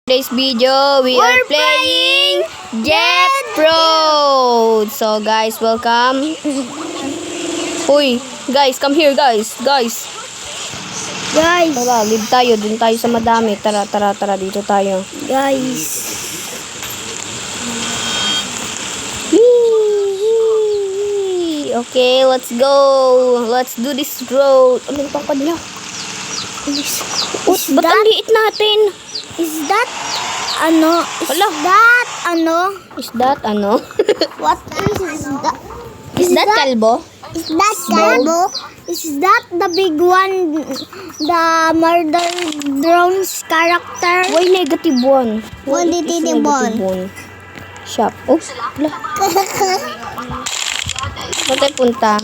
Today's video, we are playing Jet Road. So guys, welcome. Uy, guys, come here guys. Guys. Tara, live tayo. Dun tayo sa madami. Tara, dito tayo. Guys. Whee! Okay, let's go. Let's do this road. Ano yung tangkad niya? Ba't ang liit natin? Is that ano? Is that ano? What is that? Is that kalbo? Is that kalbo? Is that the big one? The murder drones character? Why negative one? Why negative one? Shop. Oh, wala. Saan tayo punta?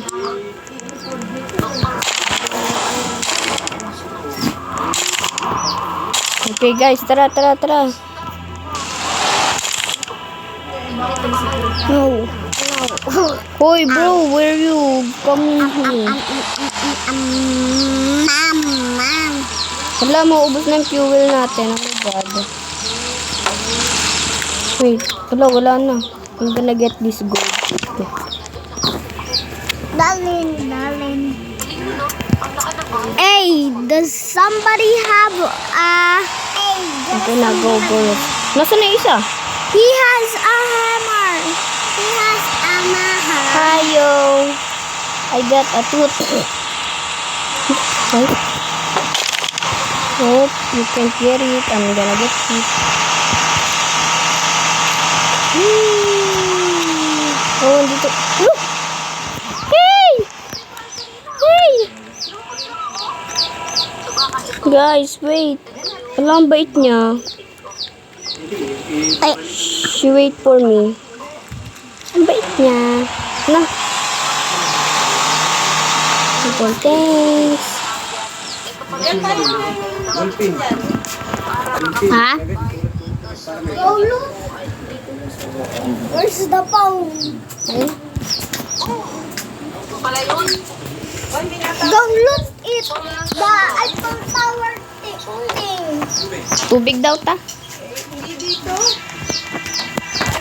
Okay guys, tara. No. Hoy bro, where you coming here? Wala, maubos na yung fuel natin. Oh my god. Wait, wala na. I'm gonna get this gold. Okay. Darling. Hey, does somebody have Okay na, go. Nasaan na isa? He has a hammer. Hayo. I got a tooth. Okay. Hope you can get it. I'm gonna get it. Oh, dito. Look! Hey! Guys, wait. Alam bait niya. She wait for me. Ang bait niya. Na. Thanks. Ha? Where's the phone? Go look it. The Eiffel Tower thing. Tubig daw ta.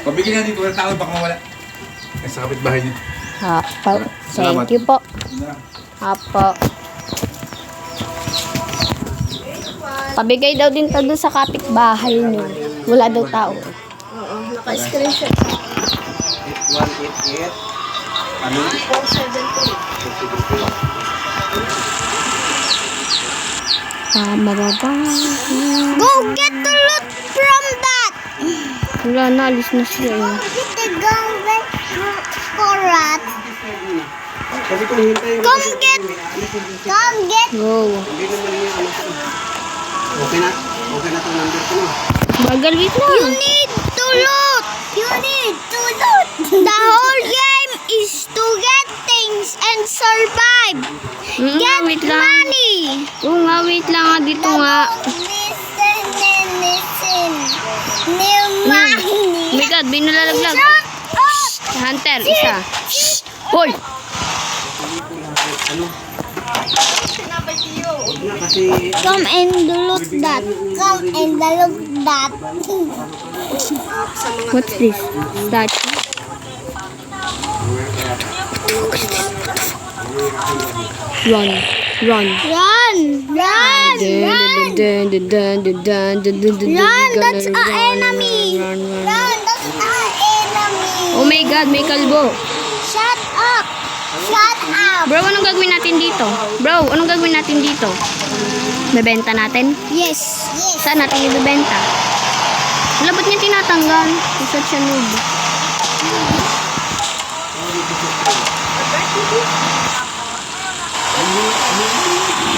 Pabigyan natin kung tao baka mawala. Sa kapitbahay niya. Hapo. Salamat. Thank you po. Hapo. Pabigay daw din to doon sa kapitbahay niyo. Wala daw tao. Oo, naka-screenshot. 8188. Ano? 473. Go get the loot from that. Wala na, alis na siya eh. Get the gun back for rat. Come get. Go. Okay na itong number ko na. Bagal, wait You lang. need to loot. The whole game is to get things and survive. Get Wait lang. money. Oo nga, wait lang nga dito nga. Listen. New money. Oh my god, binalalaglag. Shut up. Hunter, isa. Hoy! Come and look that. What's this? Statue? Run. Run. That's our enemy. Run. That's our enemy. Oh my god, may kalbo. Shut up. Bro, anong gagawin natin dito? Bebenta natin? Yes. Saan natin ibebenta? Wala, ba't niya tinatanggal? He's such a noob.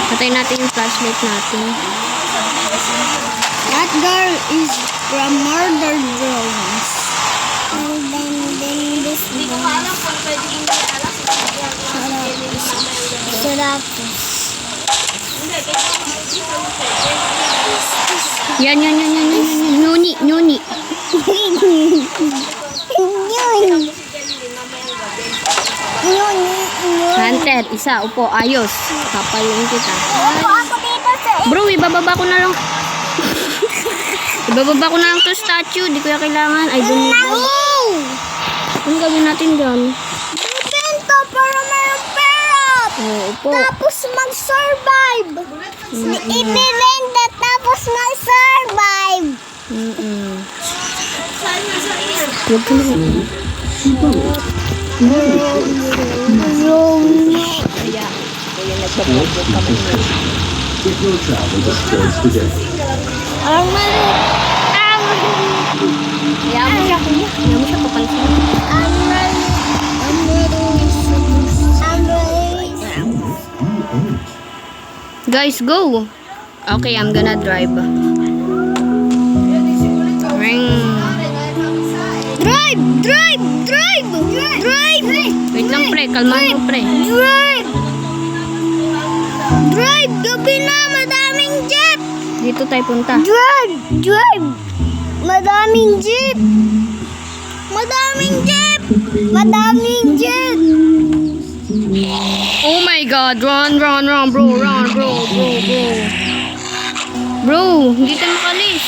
Patay natin yung flashlight natin. That girl is from murder drones. And then this one. Shut up. Yan. Nuni. Hunter, isa, upo, ayos. Kapayun kita. Upo ako dito sa Bro, ibababa ko na lang. Ibababa ko na lang to statue. Di ko yung kailangan. I don't need that. Anong gawin natin dyan? Ibenta para mayroong pera. Oo po. Tapos mag-survive. Ibibenta tapos mag-survive. Huwag ka na. Kaya, kuya nagbablog ka mo. If your travel disturbs today, Kaya mo siya, kuya. Kaya mo siya papansin. Guys, go! Okay, I'm gonna drive. Ring. Drive! Drive! Drive! Drive! Wait lang, pre. Kalmahan mo, pre. Drive! Drive! Gabi na! Madaming jeep! Dito tayo punta. Drive! Drive! Madaming jeep! Madaming jeep! Madaming jeep! Oh my God! Run, run, run, bro. Run, bro, bro, bro. Bro, hindi tayo makalis.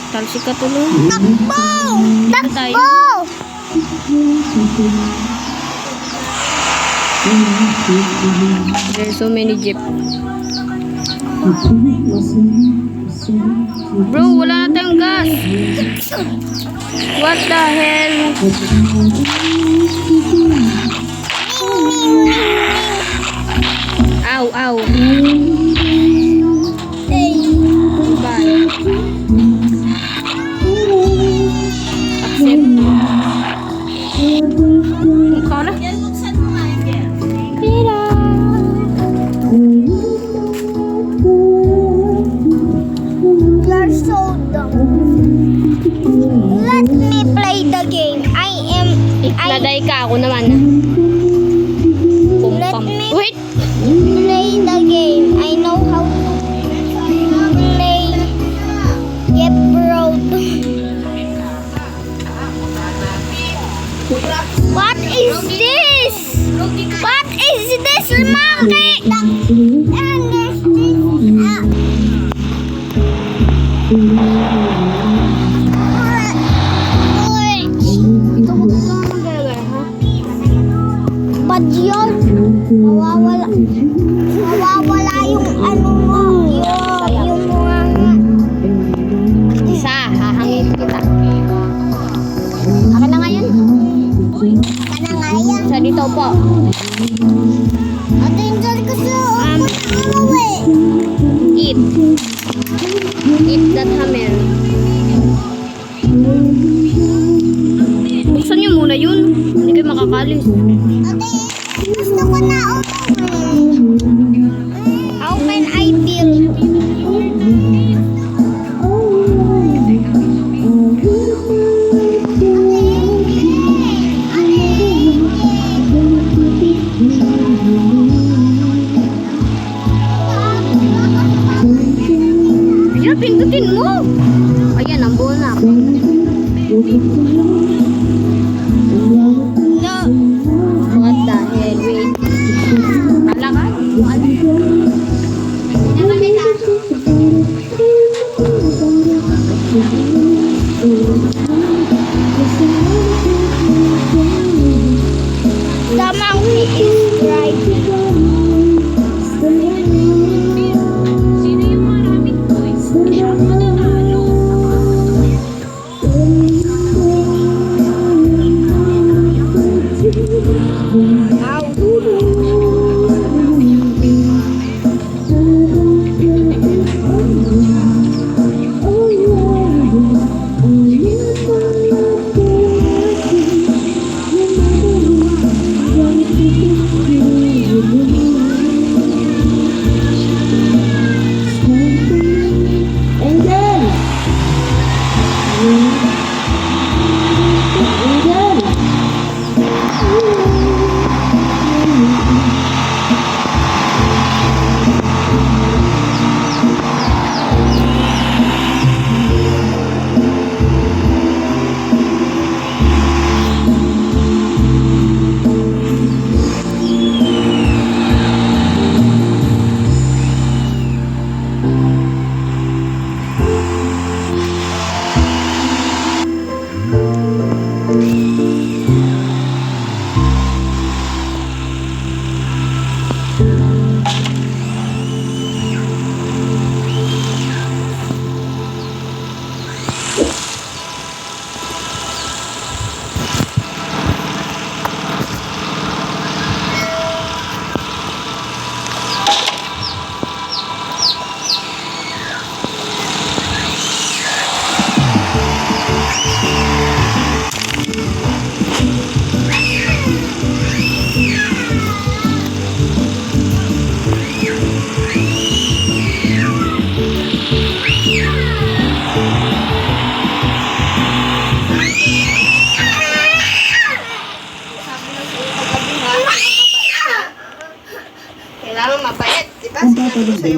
Talsik ka tuloy. Takbo! tayo? Takbo! There's so many jeep. Bro, wala na tayong gas. What the hell? Ow, ow. Bye. Accept. Mukha na. Pira. You're so dumb. Let me play the game. Naday ka ako naman. Let Pumpam. me- Wait! Play the game. I know how to play Get Road. What is this? What is this monkey? And there's this. Bad yun. Mawawala. Mawawala yung ano mo. Yung mga... Isa, hahangin kita. Akin na nga yan. Ano nga yan? Sa dito po. Ate, enjoy ko sa uwi. Eat. Eat that hammer. Buksan niyo muna yun. Hindi kayo makakalis. Ate, gusto ko na umuwi. How can I feel? Ayan, pindutin mo. Ayan, ang buo na. No. What the hell? Wait. Palakad? The monkey is driving.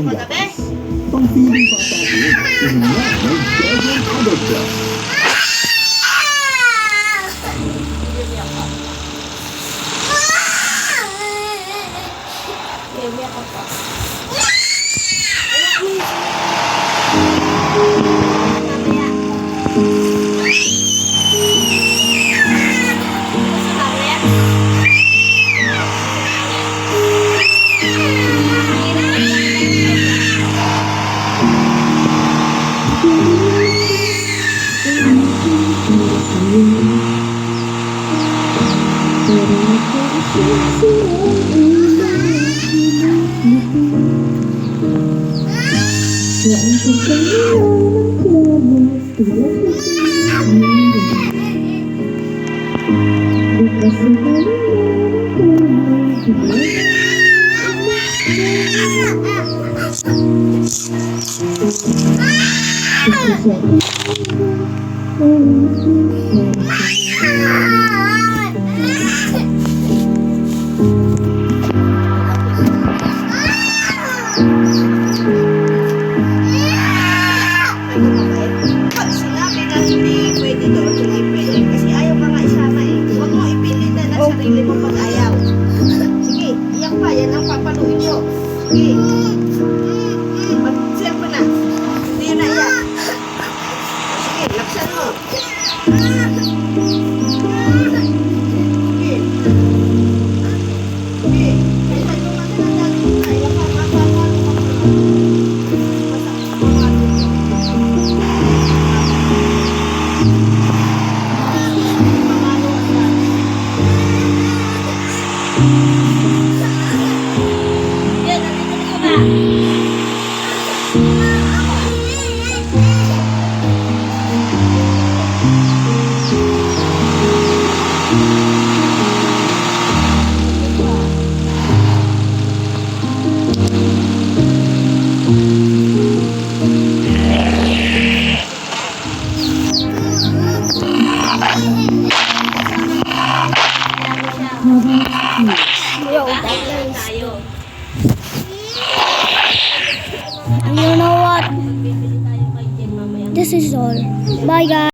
yung gatas. Pang-feeling papatid, yun nga may Belgian Adult Plus. Pag sinabi na hindi pwede doon, hindi pwede. Kasi ayaw ka nga isama eh. Huwag mo ipilit na sarili mo pag ayaw. Sige, iyak pa. Yan ang papaluin nyo. Sige. Mag-sir mo na. Hindi yun na iyak. Sige, laksan mo. Sige. Sige. Kaya yung masalang ayaw ka mapapalo ka. You know what? This is all. Bye guys.